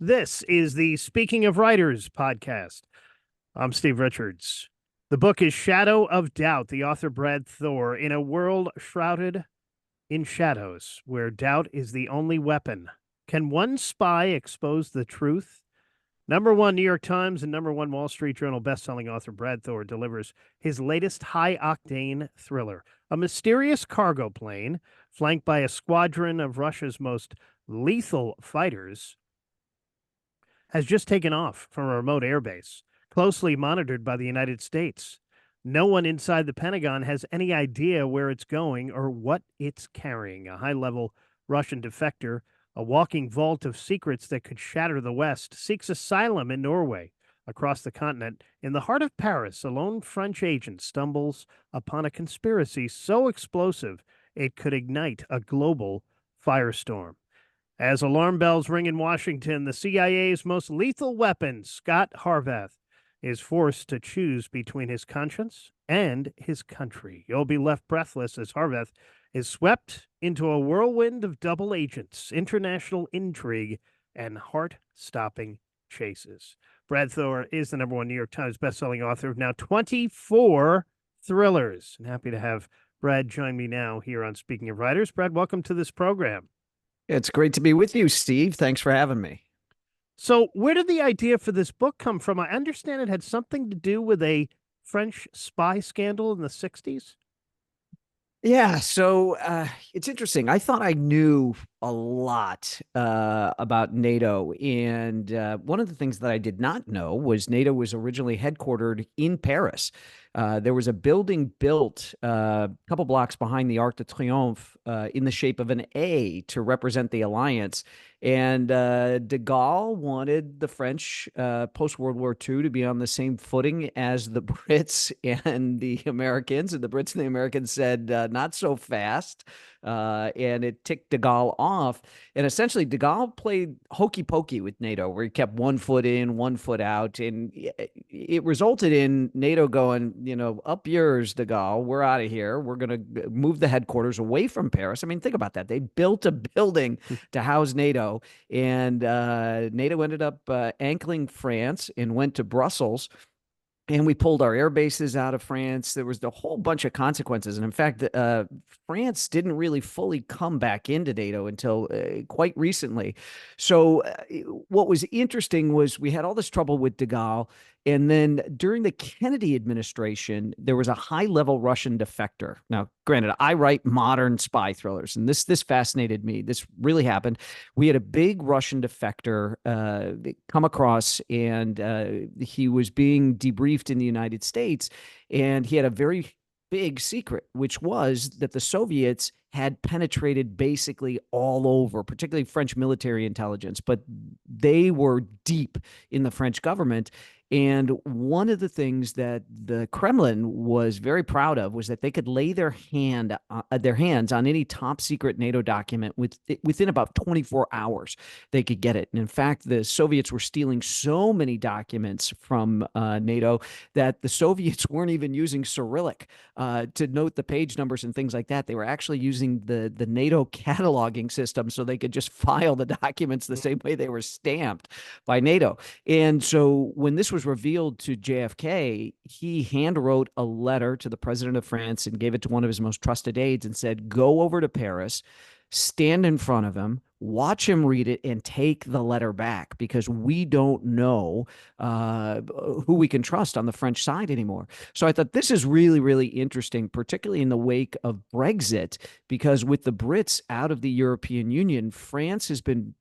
This is the Speaking of Writers podcast. I'm Steve Richards. The book is Shadow of Doubt. The author, Brad Thor, in a world shrouded in shadows, where doubt is the only weapon. Can one spy expose the truth? Number one New York Times and number one Wall Street Journal bestselling author Brad Thor delivers his latest high-octane thriller. A mysterious cargo plane, flanked by a squadron of Russia's most lethal fighters, has just taken off from a remote airbase, closely monitored by the United States. No one inside the Pentagon has any idea where it's going or what it's carrying. A high-level Russian defector, a walking vault of secrets that could shatter the West, seeks asylum in Norway. Across the continent, in the heart of Paris, a lone French agent stumbles upon a conspiracy so explosive it could ignite a global firestorm. As alarm bells ring in Washington, the CIA's most lethal weapon, Scot Harvath, is forced to choose between his conscience and his country. You'll be left breathless as Harvath is swept into a whirlwind of double agents, international intrigue, and heart-stopping chases. Brad Thor is the number one New York Times bestselling author of now 24 thrillers. I'm happy to have Brad join me now here on Speaking of Writers. Brad, welcome to this program. It's great to be with you, Steve. Thanks for having me. So, where did the idea for this book come from? I understand it had something to do with a French spy scandal in the 60s. Yeah, so it's interesting. I thought I knew a lot about NATO. And one of the things that I did not know was NATO was originally headquartered in Paris. There was a building built a couple blocks behind the Arc de Triomphe in the shape of an A to represent the alliance. And de Gaulle wanted the French post-World War II to be on the same footing as the Brits and the Americans. And the Brits and the Americans said, not so fast. And it ticked de Gaulle off. And essentially, de Gaulle played hokey pokey with NATO, where he kept 1 foot in, 1 foot out. And it resulted in NATO going, up yours, de Gaulle. We're out of here. We're going to move the headquarters away from Paris. I mean, think about that. They built a building to house NATO, and NATO ended up ankling France and went to Brussels. And we pulled our air bases out of France. There was a whole bunch of consequences. And in fact, France didn't really fully come back into NATO until quite recently. So what was interesting was we had all this trouble with de Gaulle. And then during the Kennedy administration, there was a high-level Russian defector. Now, granted, I write modern spy thrillers, and this fascinated me. This really happened. We had a big Russian defector come across, and he was being debriefed in the United States, and he had a very big secret, which was that the Soviets had penetrated basically all over, particularly French military intelligence, but they were deep in the French government. And one of the things that the Kremlin was very proud of was that they could lay their hands on any top secret NATO document within about 24 hours. They could get it. And in fact, the Soviets were stealing so many documents from NATO that the Soviets weren't even using Cyrillic to note the page numbers and things like that. They were actually using the NATO cataloging system, so they could just file the documents the same way they were stamped by NATO. And so when this was revealed to JFK, he hand wrote a letter to the president of France and gave it to one of his most trusted aides and said, go over to Paris, stand in front of him, watch him read it, and take the letter back, because we don't know who we can trust on the French side anymore. So I thought this is really, really interesting, particularly in the wake of Brexit, because with the Brits out of the European Union, France has been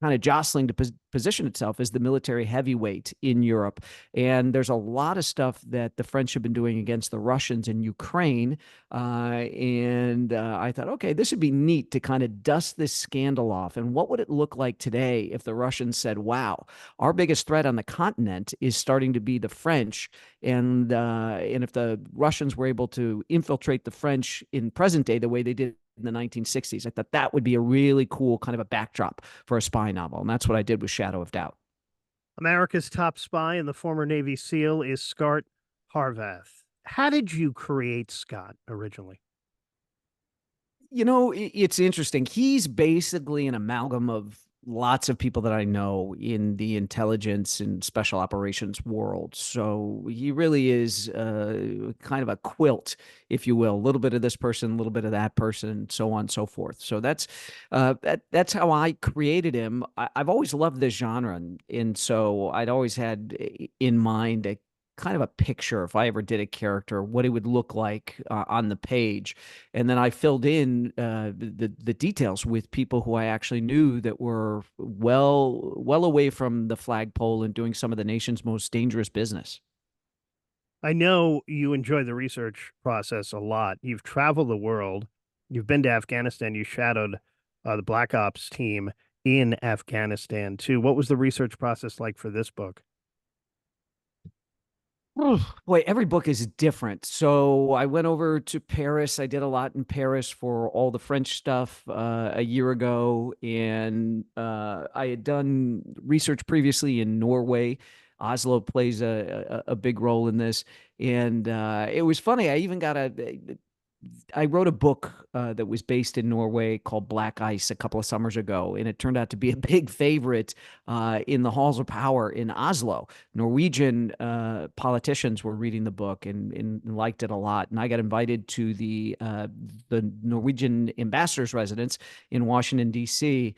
kind of jostling to position itself as the military heavyweight in Europe. And there's a lot of stuff that the French have been doing against the Russians in Ukraine. I thought, okay, this would be neat to kind of dust this scandal off. And what would it look like today if the Russians said, wow, our biggest threat on the continent is starting to be the French. And if the Russians were able to infiltrate the French in present day the way they did in the 1960s. I thought that would be a really cool kind of a backdrop for a spy novel. And that's what I did with Shadow of Doubt. America's top spy and the former Navy SEAL is Scot Harvath. How did you create Scot originally? It's interesting. He's basically an amalgam of lots of people that I know in the intelligence and special operations world. So he really is kind of a quilt, if you will, a little bit of this person, a little bit of that person, and so on and so forth. So that's how I created him. I've always loved this genre, and so I'd always had in mind a kind of a picture if I ever did a character, what it would look like on the page, and then I filled in the details with people who I actually knew that were well away from the flagpole and doing some of the nation's most dangerous business. I know you enjoy the research process a lot. You've traveled the world. You've been to Afghanistan. You shadowed the Black Ops team in Afghanistan too. What was the research process like for this book? Oh, boy, every book is different. So I went over to Paris. I did a lot in Paris for all the French stuff a year ago, and I had done research previously in Norway. Oslo plays a big role in this, and it was funny. I wrote a book that was based in Norway called Black Ice a couple of summers ago, and it turned out to be a big favorite in the halls of power in Oslo. Norwegian politicians were reading the book and liked it a lot, and I got invited to the Norwegian ambassador's residence in Washington D.C.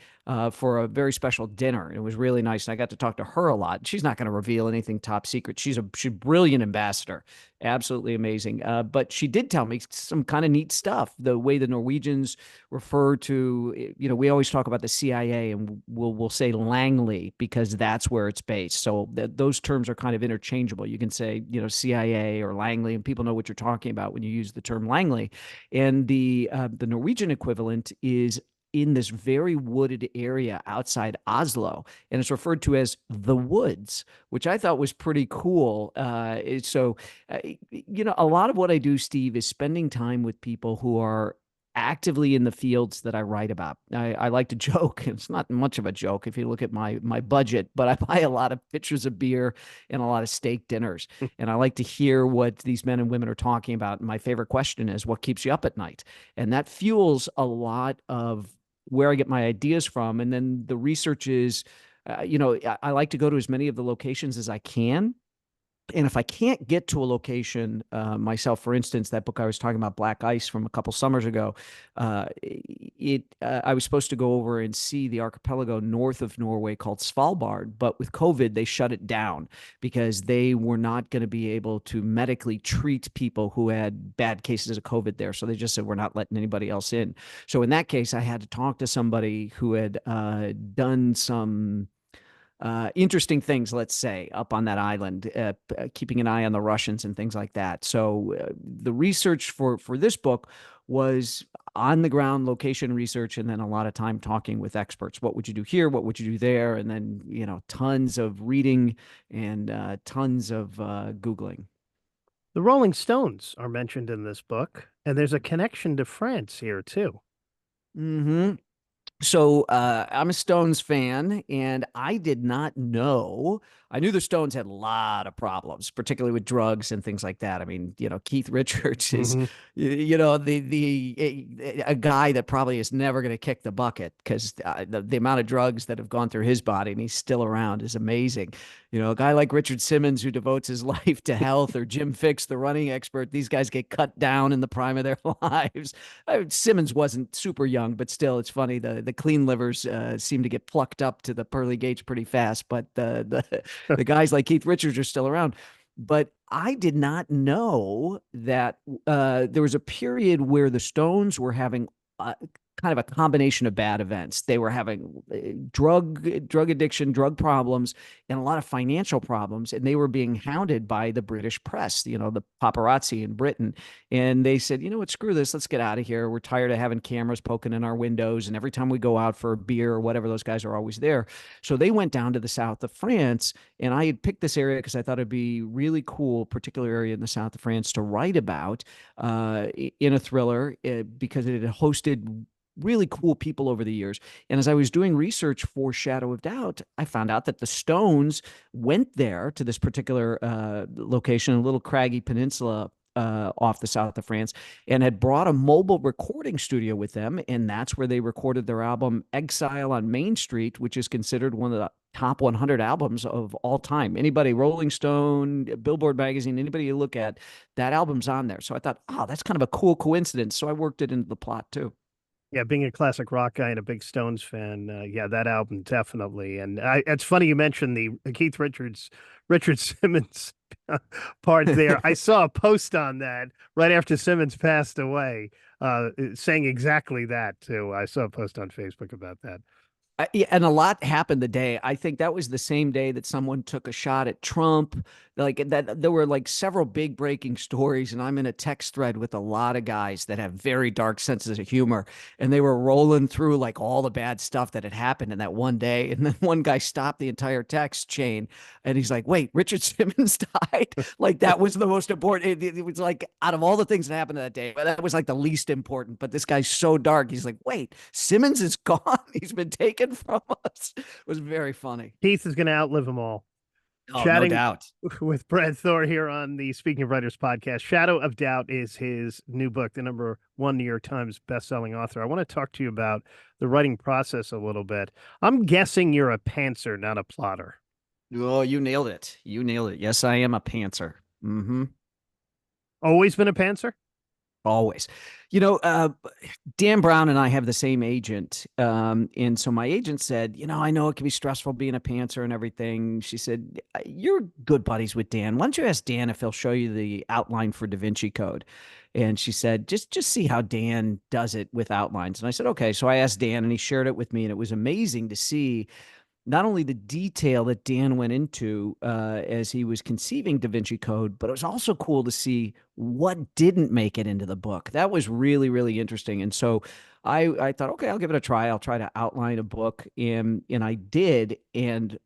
For a very special dinner. It was really nice, and I got to talk to her a lot. She's not going to reveal anything top secret. She's a brilliant ambassador, absolutely amazing. But she did tell me some kind of neat stuff. The way the Norwegians refer to, we always talk about the CIA, and we'll say Langley because that's where it's based. So those terms are kind of interchangeable. You can say, CIA or Langley, and people know what you're talking about when you use the term Langley. And the Norwegian equivalent is in this very wooded area outside Oslo, and it's referred to as the woods, which I thought was pretty cool. A lot of what I do, Steve, is spending time with people who are actively in the fields that I write about. I like to joke. It's not much of a joke if you look at my budget, but I buy a lot of pitchers of beer and a lot of steak dinners. And I like to hear what these men and women are talking about. And my favorite question is, what keeps you up at night? And that fuels a lot of where I get my ideas from. And then the research is, I like to go to as many of the locations as I can. And if I can't get to a location myself, for instance, that book I was talking about, Black Ice, from a couple summers ago, I was supposed to go over and see the archipelago north of Norway called Svalbard, but with COVID, they shut it down because they were not going to be able to medically treat people who had bad cases of COVID there. So they just said, we're not letting anybody else in. So in that case, I had to talk to somebody who had done some interesting things, let's say, up on that island, keeping an eye on the Russians and things like that. So the research for this book was on the ground location research, and then a lot of time talking with experts. What would you do here? What would you do there? And then, tons of reading and tons of Googling. The Rolling Stones are mentioned in this book, and there's a connection to France here too. Mm-hmm. So I'm a Stones fan, and I did not know. I knew the Stones had a lot of problems, particularly with drugs and things like that. I mean, Keith Richards is, Mm-hmm. a guy that probably is never going to kick the bucket because the amount of drugs that have gone through his body and he's still around is amazing. A guy like Richard Simmons who devotes his life to health, or Jim Fixx, the running expert, these guys get cut down in the prime of their lives. Simmons wasn't super young, but still, it's funny. The clean livers seem to get plucked up to the pearly gates pretty fast, but the guys like Keith Richards are still around. But I did not know that there was a period where the Stones were having kind of a combination of bad events. They were having drug addiction, drug problems, and a lot of financial problems. And they were being hounded by the British press, the paparazzi in Britain. And they said, you know what, screw this. Let's get out of here. We're tired of having cameras poking in our windows. And every time we go out for a beer or whatever, those guys are always there. So they went down to the south of France. And I had picked this area because I thought it'd be really cool, particular area in the south of France to write about in a thriller because it had hosted really cool people over the years. And as I was doing research for Shadow of Doubt, I found out that the Stones went there to this particular location, a little craggy peninsula off the south of France, and had brought a mobile recording studio with them. And that's where they recorded their album Exile on Main Street, which is considered one of the top 100 albums of all time. Anybody, Rolling Stone, Billboard magazine, anybody you look at, that album's on there. So I thought, oh, that's kind of a cool coincidence. So I worked it into the plot too. Yeah, being a classic rock guy and a big Stones fan, yeah, that album definitely. And it's funny you mentioned the Richard Simmons part there. I saw a post on that right after Simmons passed away, saying exactly that too. I saw a post on Facebook about that. Yeah, and a lot happened the day. I think that was the same day that someone took a shot at Trump. Like that, there were like several big breaking stories, and I'm in a text thread with a lot of guys that have very dark senses of humor, and they were rolling through like all the bad stuff that had happened in that one day. And then one guy stopped the entire text chain, and he's like, "Wait, Richard Simmons died? Like that was the most important. It was like out of all the things that happened that day, but that was like the least important. But this guy's so dark. He's like, wait, Simmons is gone. He's been taken from us." It was very funny. Keith is going to outlive them all. Oh, no Chatting doubt. with Brad Thor here on the Speaking of Writers podcast. Shadow of Doubt is his new book, the #1 New York Times bestselling author. I want to talk to you about the writing process a little bit. I'm guessing you're a pantser, not a plotter. Oh, you nailed it. You nailed it. Yes, I am a pantser. Mm-hmm. Always been a pantser? Always. You know, Dan Brown and I have the same agent. And so my agent said, I know it can be stressful being a pantser and everything. She said, "You're good buddies with Dan. Why don't you ask Dan if he'll show you the outline for Da Vinci Code?" And she said, just see how Dan does it with outlines. And I said, okay. So I asked Dan and he shared it with me. And it was amazing to see not only the detail that Dan went into as he was conceiving Da Vinci Code, but it was also cool to see what didn't make it into the book. That was really, really interesting. And so I thought, okay, I'll give it a try. I'll try to outline a book. And I did. And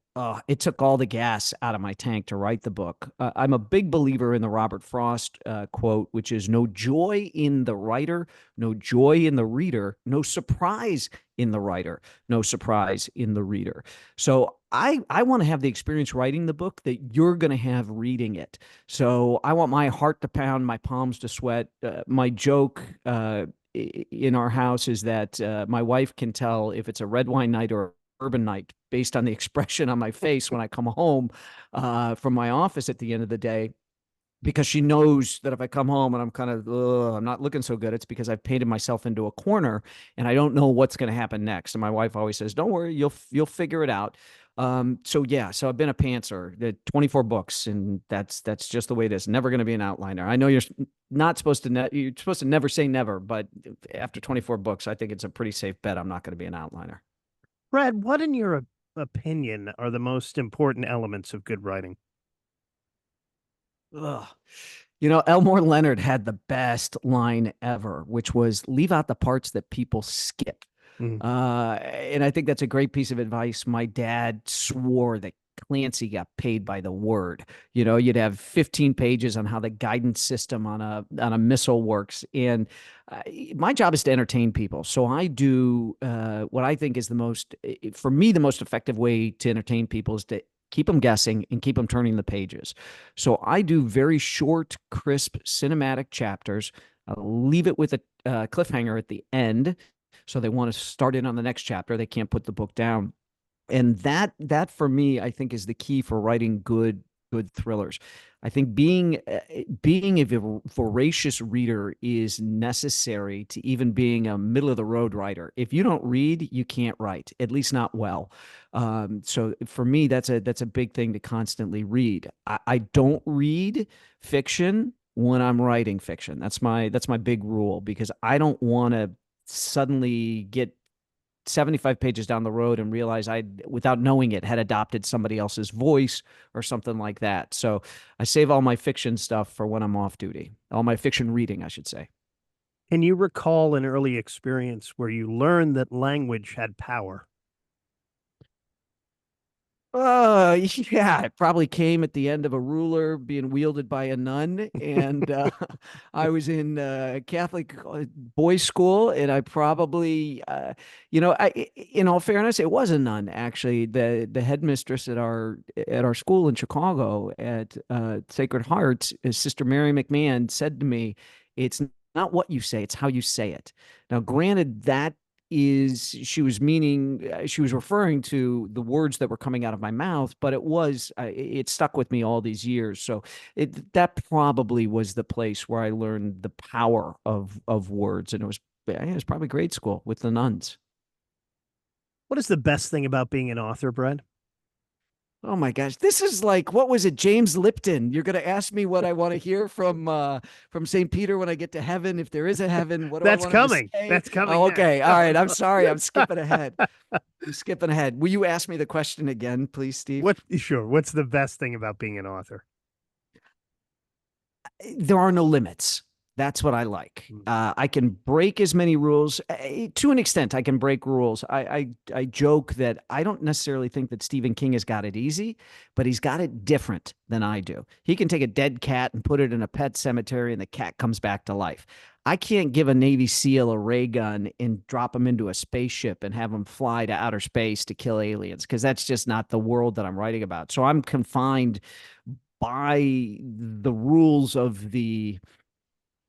it took all the gas out of my tank to write the book. I'm a big believer in the Robert Frost quote, which is no joy in the writer, no joy in the reader, no surprise in the writer, no surprise in the reader. So I want to have the experience writing the book that you're going to have reading it. So I want my heart to pound, my palms to sweat. My joke in our house is that my wife can tell if it's a red wine night or urban night based on the expression on my face when I come home from my office at the end of the day, because she knows that if I come home and I'm kind of, I'm not looking so good, it's because I've painted myself into a corner and I don't know what's going to happen next. And my wife always says, "Don't worry, you'll figure it out." So yeah, so I've been a pantser, the 24 books, and that's just the way it is. Never going to be an outliner. I know you're not supposed to, you're supposed to never say never, but after 24 books, I think it's a pretty safe bet I'm not going to be an outliner. Brad, what in your opinion are the most important elements of good writing? Ugh. Elmore Leonard had the best line ever, which was leave out the parts that people skip. Mhm. And I think that's a great piece of advice. My dad swore that Clancy got paid by the word. You'd have 15 pages on how the guidance system on a missile works. And my job is to entertain people. So I do what I think is for me, the most effective way to entertain people is to keep them guessing and keep them turning the pages. So I do very short, crisp, cinematic chapters. I'll leave it with a cliffhanger at the end. So they want to start in on the next chapter. They can't put the book down. And that for me, I think, is the key for writing good thrillers. I think being a voracious reader is necessary to even being a middle of the road writer. If you don't read, you can't write, at least not well. So for me, that's a big thing to constantly read. I don't read fiction when I'm writing fiction. That's my big rule, because I don't want to suddenly get 75 pages down the road and realize I, without knowing it, had adopted somebody else's voice or something like that. So I save all my fiction stuff for when I'm off duty, all my fiction reading, I should say. Can you recall an early experience where you learned that language had power? Yeah, it probably came at the end of a ruler being wielded by a nun. And I was in Catholic boys' school, and I probably, in all fairness, it was a nun actually. The headmistress at our school in Chicago at Sacred Heart, Sister Mary McMahon, said to me, "It's not what you say; it's how you say it." Now, granted, that is she was referring to the words that were coming out of my mouth, but it stuck with me all these years. So that probably was the place where I learned the power of words. And it was probably grade school with the nuns. What is the best thing about being an author, Brad? Oh my gosh, this is like, what was it, James Lipton? You're going to ask me what I want to hear from St. Peter when I get to heaven, if there is a heaven. What do I That's want him to coming. say? That's coming Oh, next. okay, all No, right. I'm no. sorry, I'm skipping ahead. I'm skipping ahead. Will you ask me the question again, please, Steve? What? Sure. What's the best thing about being an author? There are no limits. That's what I like. Mm. I can break as many rules to an extent. I can break rules. I joke that I don't necessarily think that Stephen King has got it easy, but he's got it different than I do. He can take a dead cat and put it in a pet cemetery, and the cat comes back to life. I can't give a Navy SEAL a ray gun and drop him into a spaceship and have him fly to outer space to kill aliens, because that's just not the world that I'm writing about. So I'm confined by the rules of the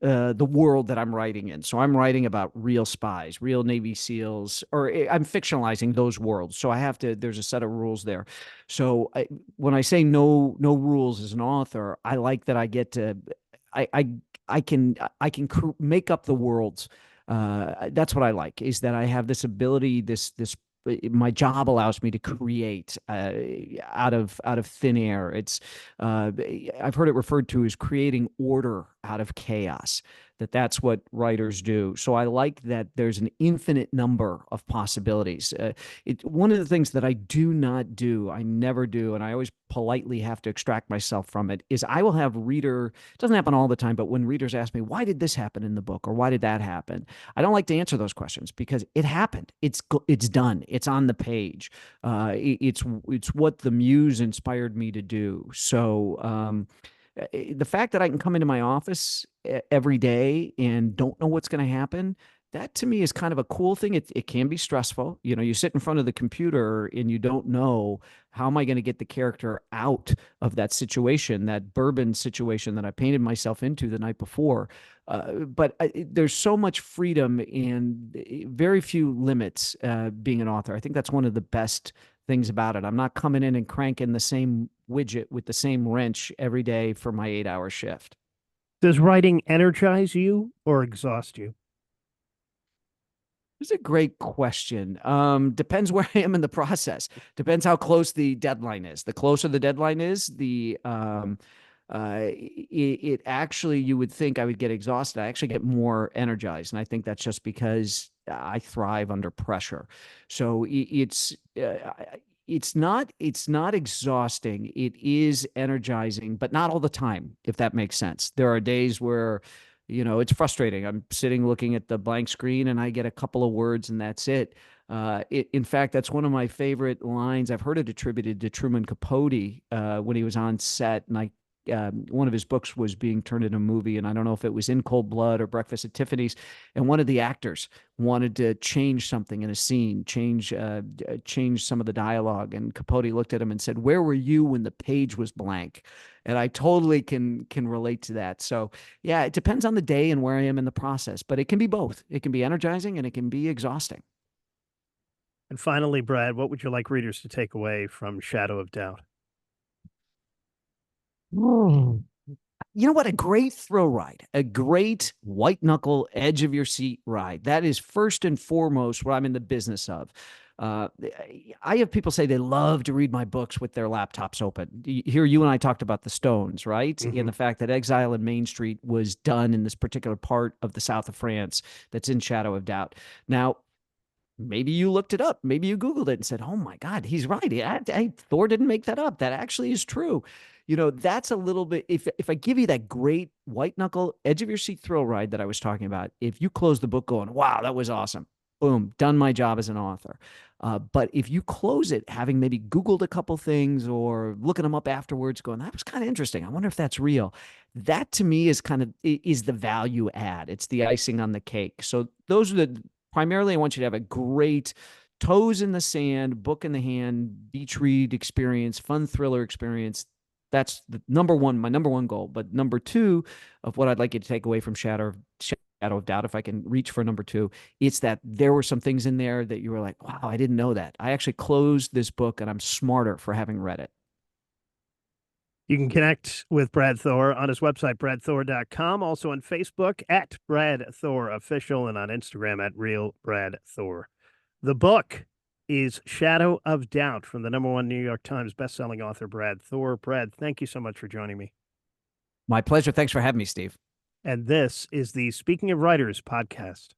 world that I'm writing in. So I'm writing about real spies, real Navy SEALs, or I'm fictionalizing those worlds. So there's a set of rules there. So when I say no rules as an author, I like that I get to, I, I, I can make up the worlds. That's what I like, is that I have this ability, my job allows me to create out of thin air. I've heard it referred to as creating order out of chaos. That's what writers do. So I like that there's an infinite number of possibilities. One of the things that I do not do, I never do, and I always politely have to extract myself from it, is I will have reader. It doesn't happen all the time, but when readers ask me, why did this happen in the book, or why did that happen, I don't like to answer those questions, because it happened. It's done. It's on the page. It's what the muse inspired me to do. So the fact that I can come into my office every day and don't know what's going to happen, that to me is kind of a cool thing. It can be stressful. You sit in front of the computer and you don't know, how am I going to get the character out of that situation, that bourbon situation that I painted myself into the night before. But there's so much freedom and very few limits being an author. I think that's one of the best things about it. I'm not coming in and cranking the same widget with the same wrench every day for my 8-hour shift. Does writing energize you or exhaust you? It's a great question. Depends where I am in the process. Depends how close the deadline is. The closer the deadline is, it actually, you would think I would get exhausted. I actually get more energized, and I think that's just because I thrive under pressure. So it's not exhausting. It is energizing, but not all the time, if that makes sense. There are days where it's frustrating. I'm sitting looking at the blank screen and I get a couple of words and that's it. In fact, that's one of my favorite lines. I've heard it attributed to Truman Capote when he was on set, and one of his books was being turned into a movie, and I don't know if it was In Cold Blood or Breakfast at Tiffany's, and one of the actors wanted to change something in a scene, change some of the dialogue, and Capote looked at him and said, "Where were you when the page was blank?" And I totally can relate to that. So yeah, it depends on the day and where I am in the process, but it can be both. It can be energizing and it can be exhausting. And finally, Brad, what would you like readers to take away from Shadow of Doubt? You know what? A great thrill ride, a great white knuckle, edge of your seat ride. That is first and foremost what I'm in the business of. Uh, I have people say they love to read my books with their laptops open. Here, you and I talked about the Stones, right? And the fact that Exile in Main Street was done in this particular part of the south of France that's in Shadow of Doubt. Now, maybe you looked it up. Maybe you Googled it and said, "Oh my God, he's right. Thor didn't make that up. That actually is true." That's a little bit. If I give you that great white knuckle, edge of your seat thrill ride that I was talking about, if you close the book going, "Wow, that was awesome," boom, done my job as an author. But if you close it, having maybe Googled a couple things or looking them up afterwards, going, that was kind of interesting. I wonder if that's real. That to me is the value add. It's the icing on the cake. So those are primarily, I want you to have a great toes in the sand, book in the hand, beach read experience, fun thriller experience. That's the my number one goal. But number two of what I'd like you to take away from Shadow of Doubt, if I can reach for number two, it's that there were some things in there that you were like, wow, I didn't know that. I actually closed this book and I'm smarter for having read it. You can connect with Brad Thor on his website, bradthor.com. Also on Facebook at Brad Thor Official and on Instagram at Real Brad Thor. The book is Shadow of Doubt from the #1 New York Times bestselling author, Brad Thor. Brad, thank you so much for joining me. My pleasure. Thanks for having me, Steve. And this is the Speaking of Writers podcast.